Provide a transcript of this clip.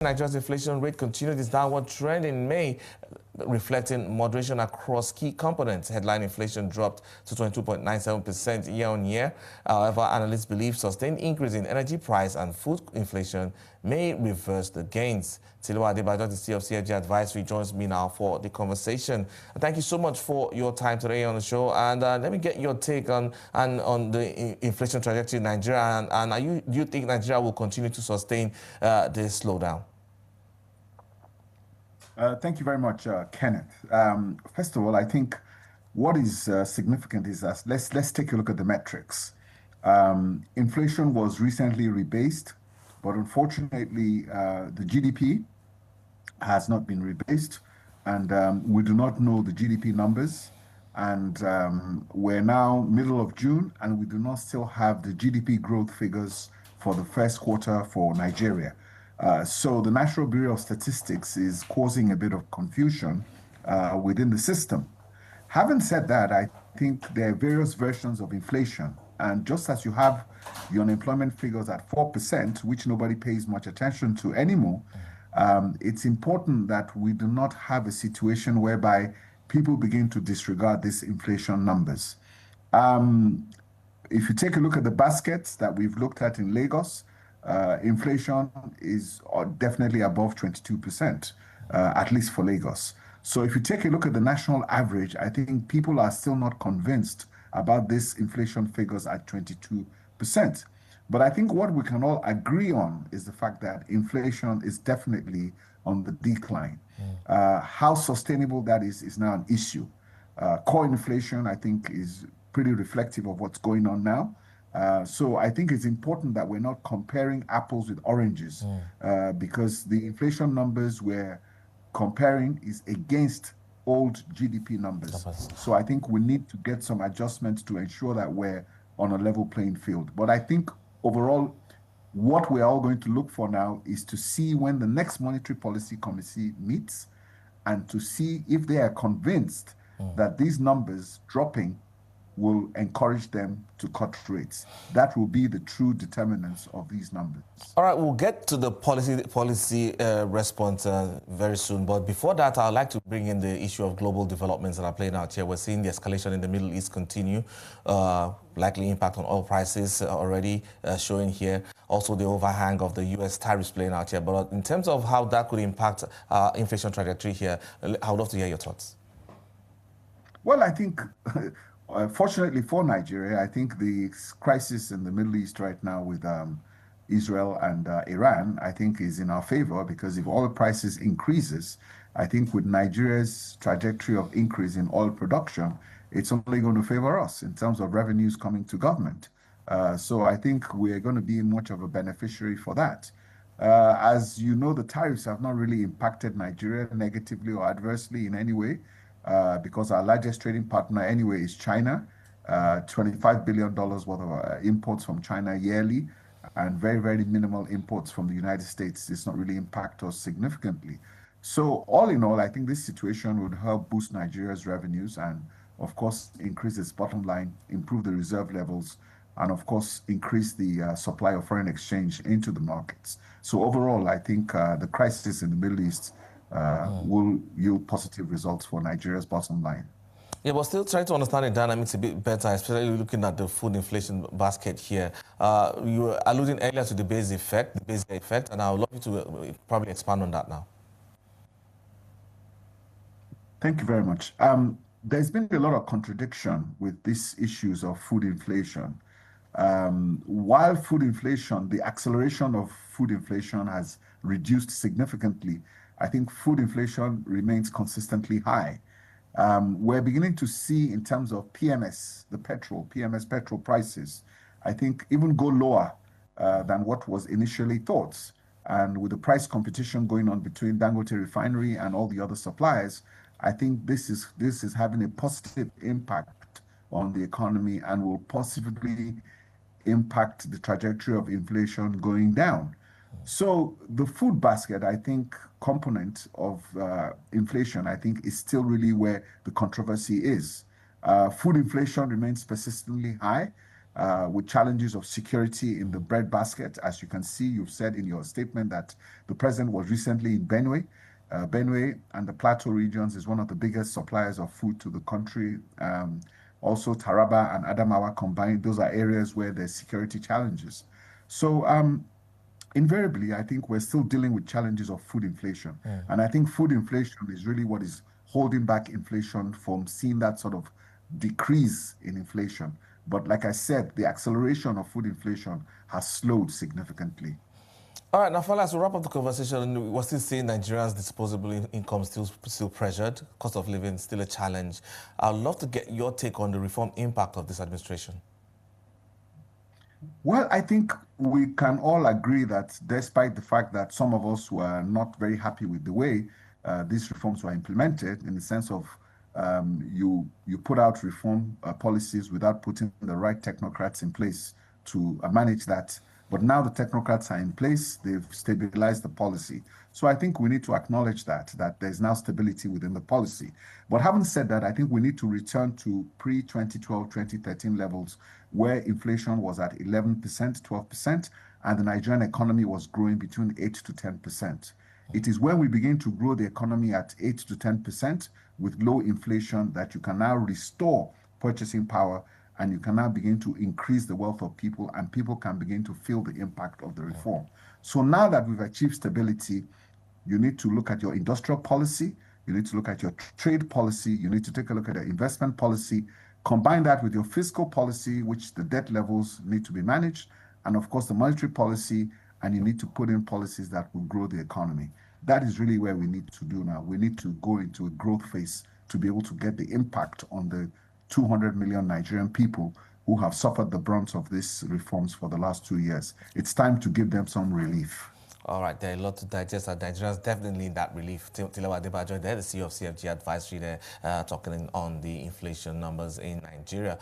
Nigeria's inflation rate continued its downward trend in May, reflecting moderation across key components. Headline inflation dropped to 22.97% year-on-year. However, analysts believe sustained increase in energy price and food inflation may reverse the gains. Tilewa Adebajo, the CEO of CFG Advisory, joins me now for the conversation. Thank you so much for your time today on the show. And let me get your take on the inflation trajectory in Nigeria. And do you think Nigeria will continue to sustain this slowdown? Thank you very much, Kenneth. First of all, I think what is significant is that let's take a look at the metrics. Inflation was recently rebased, but unfortunately, the GDP has not been rebased, and we do not know the GDP numbers. And we're now middle of June, and we do not still have the GDP growth figures for the first quarter for Nigeria. So the National Bureau of Statistics is causing a bit of confusion within the system. Having said that, I think there are various versions of inflation. And just as you have the unemployment figures at 4%, which nobody pays much attention to anymore, it's important that we do not have a situation whereby people begin to disregard these inflation numbers. If you take a look at the baskets that we've looked at in Lagos, inflation is definitely above 22%, at least for Lagos. So if you take a look at the national average, I think people are still not convinced about this inflation figures at 22%. But I think what we can all agree on is the fact that inflation is definitely on the decline. How sustainable that is now an issue. Core inflation, I think, is pretty reflective of what's going on now. So I think it's important that we're not comparing apples with oranges, because the inflation numbers we're comparing is against old GDP numbers. So I think we need to get some adjustments to ensure that we're on a level playing field. But I think overall, what we're all going to look for now is to see when the next Monetary Policy Committee meets and to see if they are convinced that these numbers dropping will encourage them to cut rates. That will be the true determinants of these numbers. All right, we'll get to the policy response very soon. But before that, I'd like to bring in the issue of global developments that are playing out here. We're seeing the escalation in the Middle East continue, likely impact on oil prices already showing here. Also, the overhang of the U.S. tariffs playing out here. But in terms of how that could impact inflation trajectory here, I would love to hear your thoughts. Well, I think fortunately for Nigeria, I think the crisis in the Middle East right now with Israel and Iran, I think is in our favor, because if oil prices increases, I think with Nigeria's trajectory of increase in oil production, it's only going to favor us in terms of revenues coming to government. So I think we're going to be much of a beneficiary for that. As you know, the tariffs have not really impacted Nigeria negatively or adversely in any way. Because our largest trading partner anyway is China, $25 billion worth of imports from China yearly, and very, very minimal imports from the United States. It's not really impact us significantly. So all in all, I think this situation would help boost Nigeria's revenues and, of course, increase its bottom line, improve the reserve levels, and, of course, increase the supply of foreign exchange into the markets. So overall, I think the crisis in the Middle East will yield positive results for Nigeria's bottom line. Yeah, but still trying to understand the dynamics a bit better, especially looking at the food inflation basket here. You were alluding earlier to the base effect, and I would love you to probably expand on that now. Thank you very much. There's been a lot of contradiction with these issues of food inflation. While food inflation, the acceleration of food inflation has reduced significantly, I think food inflation remains consistently high. We're beginning to see in terms of PMS, PMS petrol prices, I think even go lower than what was initially thought. And with the price competition going on between Dangote Refinery and all the other suppliers, I think this is having a positive impact on the economy and will possibly impact the trajectory of inflation going down. So the food basket, I think, component of inflation, I think, is still really where the controversy is. Food inflation remains persistently high. with challenges of security in the bread basket. As you can see, you've said in your statement that the president was recently in Benue. Benue and the Plateau regions is one of the biggest suppliers of food to the country. Also, Taraba and Adamawa combined, those are areas where there's security challenges. So invariably, I think we're still dealing with challenges of food inflation. And I think food inflation is really what is holding back inflation from seeing that sort of decrease in inflation. But like I said, the acceleration of food inflation has slowed significantly. All right, now, fellas, to wrap up the conversation, we're still seeing Nigerians' disposable income still pressured, cost of living still a challenge. I'd love to get your take on the reform impact of this administration. Well, I think we can all agree that despite the fact that some of us were not very happy with the way these reforms were implemented, in the sense of you put out reform policies without putting the right technocrats in place to manage that. But now the technocrats are in place, they've stabilized the policy. So I think we need to acknowledge that there's now stability within the policy. But having said that, I think we need to return to pre-2012, 2013 levels where inflation was at 11%, 12%, and the Nigerian economy was growing between 8 to 10%. It is when we begin to grow the economy at 8 to 10% with low inflation that you can now restore purchasing power, and you can now begin to increase the wealth of people, and people can begin to feel the impact of the reform. So now that we've achieved stability, you need to look at your industrial policy, you need to look at your trade policy, you need to take a look at your investment policy, combine that with your fiscal policy, which the debt levels need to be managed, and of course the monetary policy, and you need to put in policies that will grow the economy. That is really where we need to do now. We need to go into a growth phase to be able to get the impact on the 200 million Nigerian people who have suffered the brunt of these reforms for the last 2 years. It's time to give them some relief. All right, there are a lot to digest, and Nigerians definitely need that relief. Tilewa Adebajo, they're the CEO of CFG Advisory, there talking on the inflation numbers in Nigeria.